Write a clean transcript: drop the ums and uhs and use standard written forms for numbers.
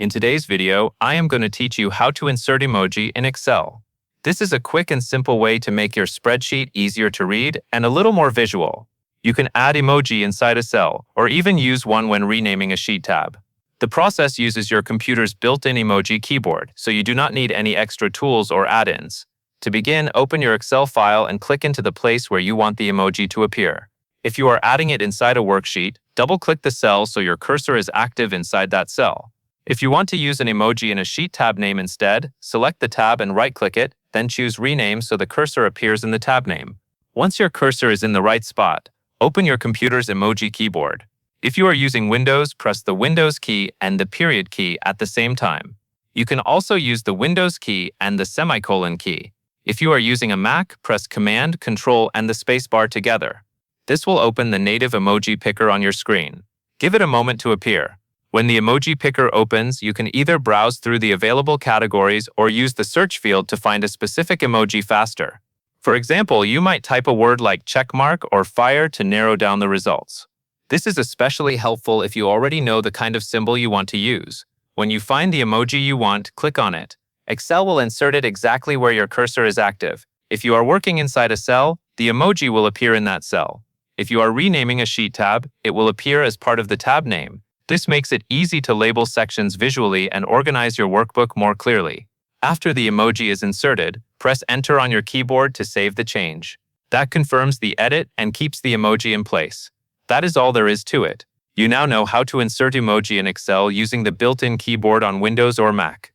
In today's video, I am going to teach you how to insert emoji in Excel. This is a quick and simple way to make your spreadsheet easier to read and a little more visual. You can add emoji inside a cell, or even use one when renaming a sheet tab. The process uses your computer's built-in emoji keyboard, so you do not need any extra tools or add-ins. To begin, open your Excel file and click into the place where you want the emoji to appear. If you are adding it inside a worksheet, double-click the cell so your cursor is active inside that cell. If you want to use an emoji in a sheet tab name instead, select the tab and right-click it, then choose Rename so the cursor appears in the tab name. Once your cursor is in the right spot, open your computer's emoji keyboard. If you are using Windows, press the Windows key and the period key at the same time. You can also use the Windows key and the semicolon key. If you are using a Mac, press Command, Control, and the spacebar together. This will open the native emoji picker on your screen. Give it a moment to appear. When the emoji picker opens, you can either browse through the available categories or use the search field to find a specific emoji faster. For example, you might type a word like checkmark or fire to narrow down the results. This is especially helpful if you already know the kind of symbol you want to use. When you find the emoji you want, click on it. Excel will insert it exactly where your cursor is active. If you are working inside a cell, the emoji will appear in that cell. If you are renaming a sheet tab, it will appear as part of the tab name. This makes it easy to label sections visually and organize your workbook more clearly. After the emoji is inserted, press Enter on your keyboard to save the change. That confirms the edit and keeps the emoji in place. That is all there is to it. You now know how to insert emoji in Excel using the built-in keyboard on Windows or Mac.